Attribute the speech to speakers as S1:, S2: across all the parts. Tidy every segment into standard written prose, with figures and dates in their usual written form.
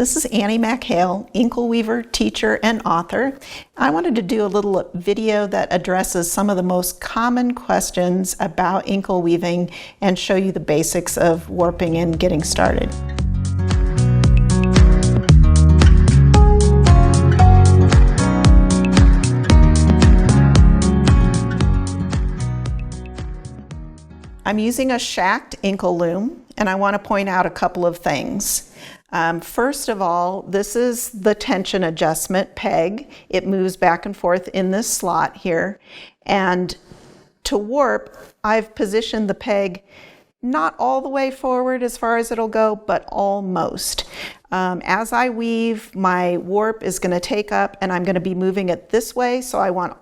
S1: This is Annie MacHale, Inkle weaver, teacher, and author. I wanted to do a little video that addresses some of the most common questions about inkle weaving and show you the basics of warping and getting started. I'm using a shacked inkle loom, and I want to point out a couple of things. First of all, this is the tension adjustment peg. It moves back and forth in this slot here. And to warp, I've positioned the peg not all the way forward as far as it'll go, but almost. As I weave, my warp is going to take up, and I'm going to be moving it this way, so I want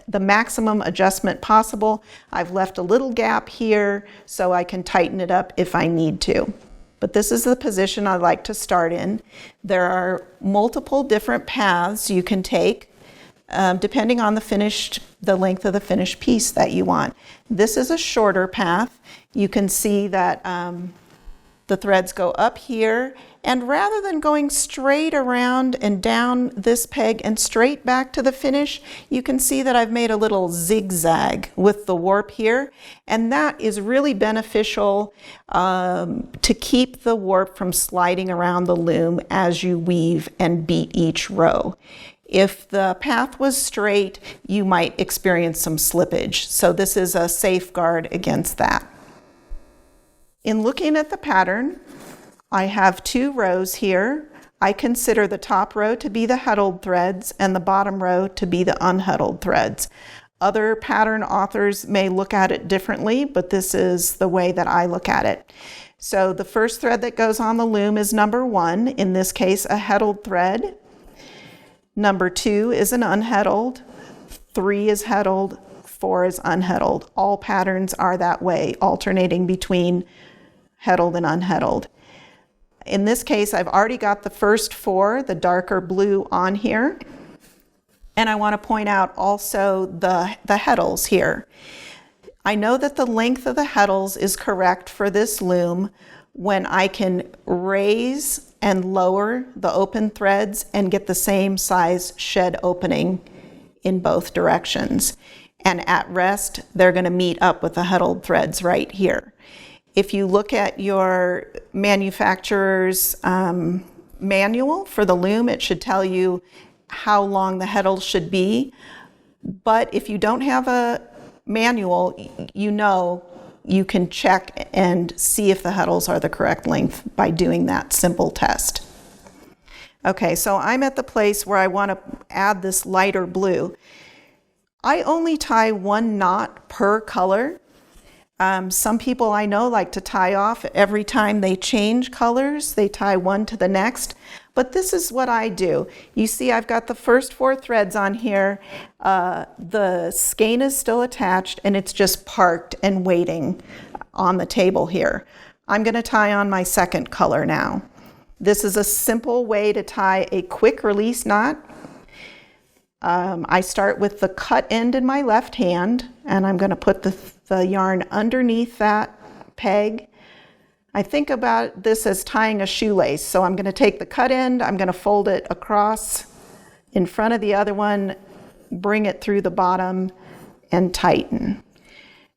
S1: the maximum adjustment possible. I've left a little gap here so I can tighten it up if I need to. But this is the position I like to start in. There are multiple different paths you can take depending on the length of the finished piece that you want. This is a shorter path. You can see that the threads go up here, and rather than going straight around and down this peg and straight back to the finish, you can see that I've made a little zigzag with the warp here, and that is really beneficial to keep the warp from sliding around the loom as you weave and beat each row. If the path was straight, you might experience some slippage, so this is a safeguard against that. In looking at the pattern, I have two rows here. I consider the top row to be the heddled threads and the bottom row to be the unheddled threads. Other pattern authors may look at it differently, but this is the way that I look at it. So the first thread that goes on the loom is number 1, in this case a heddled thread. Number 2 is an unheddled, 3 is heddled, 4 is unheddled. All patterns are that way, alternating between heddled and unheddled. In this case, I've already got the first 4, the darker blue, on here. And I want to point out also the heddles here. I know that the length of the heddles is correct for this loom when I can raise and lower the open threads and get the same size shed opening in both directions. And at rest, they're going to meet up with the heddled threads right here. If you look at your manufacturer's manual for the loom, it should tell you how long the heddles should be. But if you don't have a manual, you can check and see if the heddles are the correct length by doing that simple test. Okay, so I'm at the place where I want to add this lighter blue. I only tie 1 knot per color. Some people I know like to tie off every time they change colors. They tie one to the next, but this is what I do. You see I've got the first 4 threads on here. The skein is still attached and it's just parked and waiting on the table here. I'm going to tie on my second color now. This is a simple way to tie a quick release knot. I start with the cut end in my left hand, and I'm going to put the yarn underneath that peg. I think about this as tying a shoelace. So I'm going to take the cut end, I'm going to fold it across in front of the other one, bring it through the bottom, and tighten.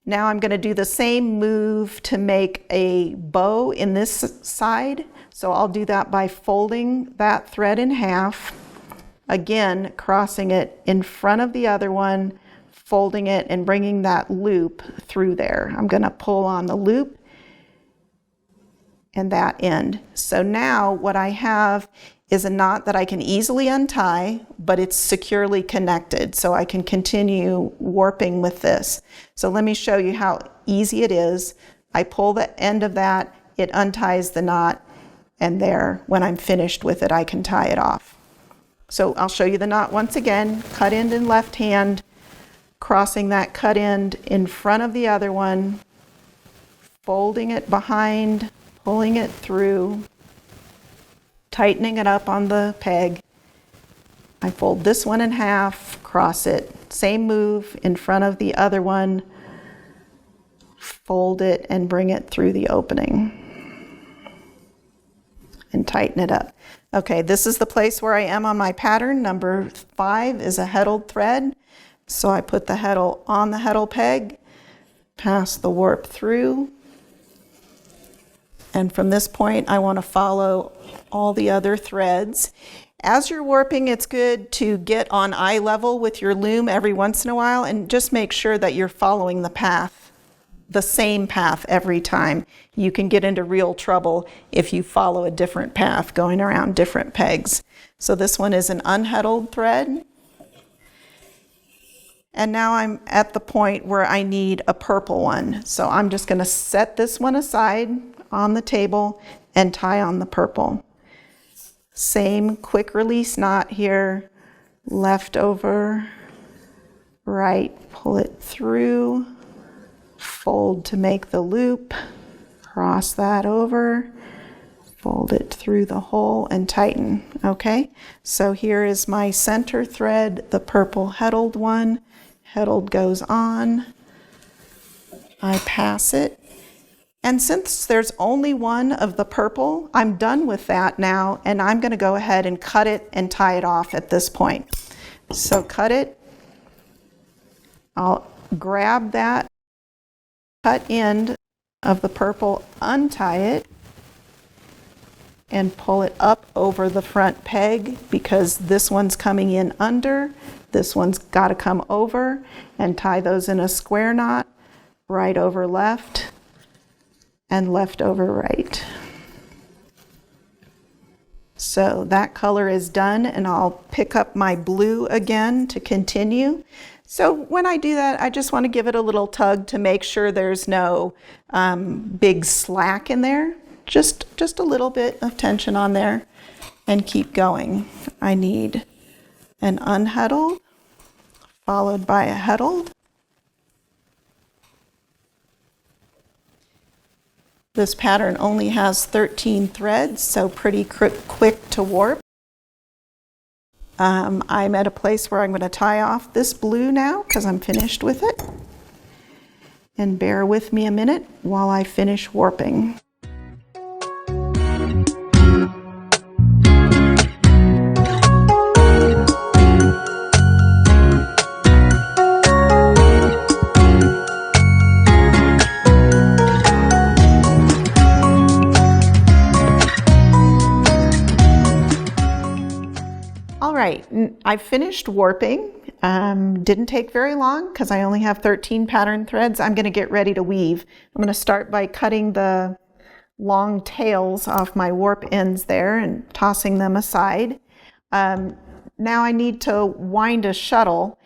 S1: Now I'm going to do the same move to make a bow in this side. So I'll do that by folding that thread in half. Again, crossing it in front of the other one, folding it and bringing that loop through there. I'm going to pull on the loop and that end. So now what I have is a knot that I can easily untie, but it's securely connected, so I can continue warping with this. So let me show you how easy it is. I pull the end of that, it unties the knot, and there, when I'm finished with it, I can tie it off. So I'll show you the knot once again. Cut end in left hand, crossing that cut end in front of the other one, folding it behind, pulling it through, tightening it up on the peg. I fold this one in half, cross it, same move in front of the other one, fold it and bring it through the opening. and tighten it up. Okay, this is the place where I am on my pattern. Number 5 is a heddled thread. So I put the heddle on the heddle peg, pass the warp through, and from this point I want to follow all the other threads. As you're warping, it's good to get on eye level with your loom every once in a while and just make sure that you're following the path, the same path every time. You can get into real trouble if you follow a different path going around different pegs. So this one is an unheddled thread. And now I'm at the point where I need a purple one. So I'm just going to set this one aside on the table and tie on the purple. Same quick release knot here, left over, right, pull it through, fold to make the loop, cross that over, fold it through the hole and tighten. Okay, so here is my center thread, the purple heddled one. Heddled goes on, I pass it. And since there's only one of the purple, I'm done with that now, and I'm going to go ahead and cut it and tie it off at this point. So cut it. I'll grab that cut end of the purple, untie it, and pull it up over the front peg because this one's coming in under, this one's got to come over, and tie those in a square knot, right over left, and left over right. So that color is done, and I'll pick up my blue again to continue. So when I do that, I just want to give it a little tug to make sure there's no big slack in there. Just a little bit of tension on there, and keep going. I need an unheddled, followed by a heddled. This pattern only has 13 threads, so pretty quick to warp. I'm at a place where I'm going to tie off this blue now because I'm finished with it. And bear with me a minute while I finish warping. I finished warping. Didn't take very long because I only have 13 pattern threads. I'm going to get ready to weave. I'm going to start by cutting the long tails off my warp ends there and tossing them aside. Now I need to wind a shuttle.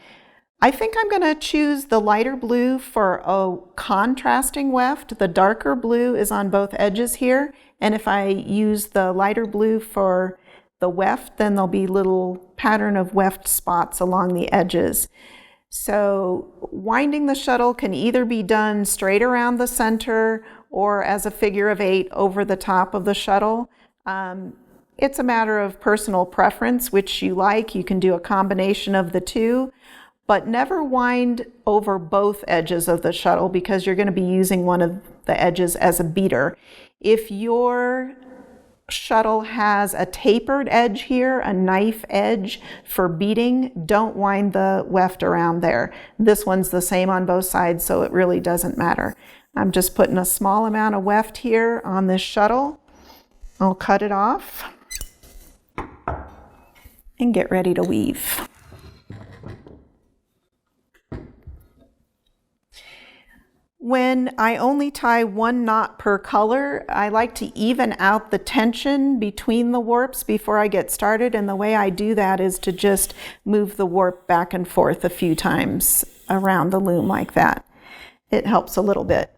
S1: I think I'm going to choose the lighter blue for a contrasting weft. The darker blue is on both edges here, and if I use the lighter blue for the weft, then there'll be little pattern of weft spots along the edges. So winding the shuttle can either be done straight around the center or as a figure of 8 over the top of the shuttle. It's a matter of personal preference, which you like. You can do a combination of the two, but never wind over both edges of the shuttle because you're going to be using one of the edges as a beater. If your shuttle has a tapered edge here, a knife edge for beating, don't wind the weft around there. This one's the same on both sides, so it really doesn't matter. I'm just putting a small amount of weft here on this shuttle. I'll cut it off and get ready to weave. When I only tie one knot per color, I like to even out the tension between the warps before I get started, and the way I do that is to just move the warp back and forth a few times around the loom like that. It helps a little bit.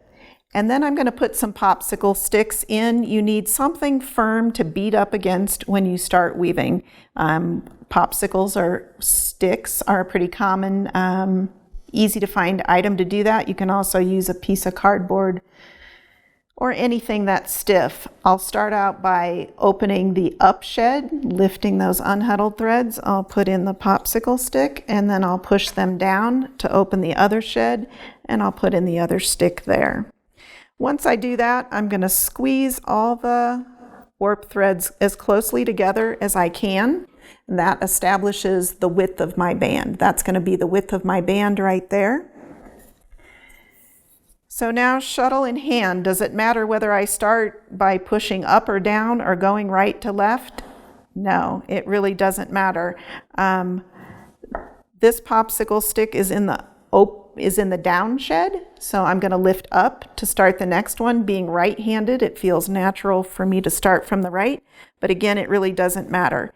S1: And then I'm going to put some popsicle sticks in. You need something firm to beat up against when you start weaving. Popsicles or sticks are a pretty common easy to find item to do that. You can also use a piece of cardboard or anything that's stiff. I'll start out by opening the up shed, lifting those unheddled threads. I'll put in the popsicle stick and then I'll push them down to open the other shed, and I'll put in the other stick there. Once I do that, I'm going to squeeze all the warp threads as closely together as I can. And that establishes the width of my band. That's going to be the width of my band right there. So now shuttle in hand, does it matter whether I start by pushing up or down or going right to left? No, it really doesn't matter. This popsicle stick is in the down shed, so I'm going to lift up to start the next one. Being right-handed, it feels natural for me to start from the right, but again, it really doesn't matter.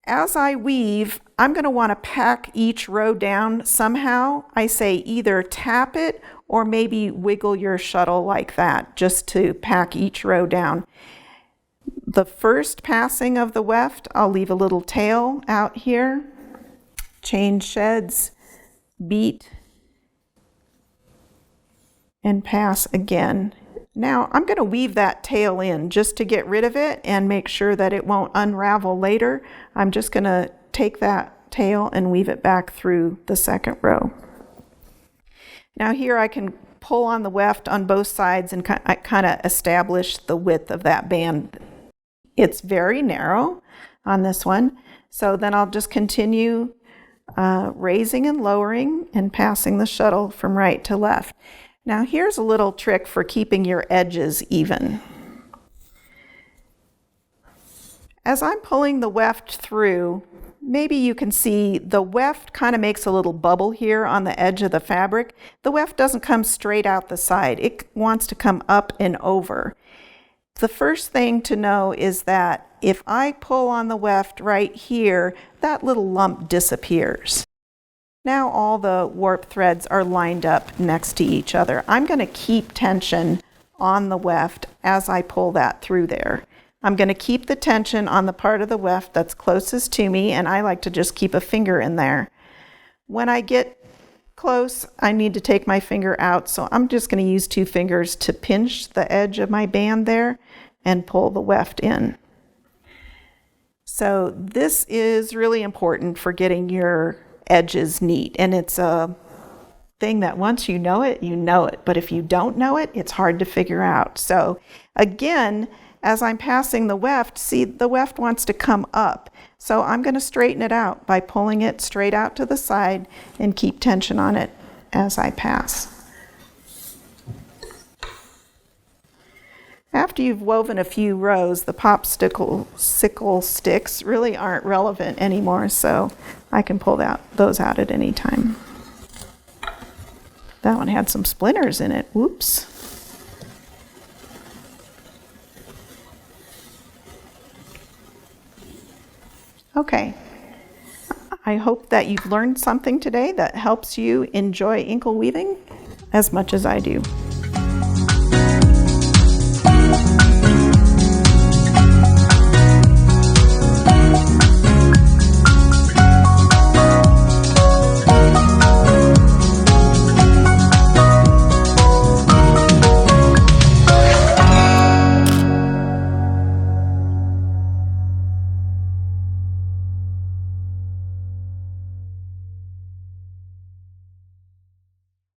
S1: As I weave, I'm going to want to pack each row down somehow. I say either tap it or maybe wiggle your shuttle like that, just to pack each row down. The first passing of the weft, I'll leave a little tail out here, change sheds, beat, and pass again. Now I'm going to weave that tail in just to get rid of it and make sure that it won't unravel later. I'm just going to take that tail and weave it back through the second row. Now here I can pull on the weft on both sides and kind of establish the width of that band. It's very narrow on this one, so then I'll just continue raising and lowering and passing the shuttle from right to left. Now here's a little trick for keeping your edges even. As I'm pulling the weft through, maybe you can see the weft kind of makes a little bubble here on the edge of the fabric. The weft doesn't come straight out the side. It wants to come up and over. The first thing to know is that if I pull on the weft right here, that little lump disappears. Now all the warp threads are lined up next to each other. I'm going to keep tension on the weft as I pull that through there. I'm going to keep the tension on the part of the weft that's closest to me, and I like to just keep a finger in there. When I get close, I need to take my finger out, so I'm just going to use 2 fingers to pinch the edge of my band there and pull the weft in. So this is really important for getting your edges neat, and it's a thing that once you know it, but if you don't know it, it's hard to figure out. So again, as I'm passing the weft, see, the weft wants to come up, so I'm going to straighten it out by pulling it straight out to the side and keep tension on it as I pass. After you've woven a few rows, the popsicle sticks really aren't relevant anymore, so I can pull those out at any time. That one had some splinters in it. Whoops. Okay. I hope that you've learned something today that helps you enjoy inkle weaving as much as I do.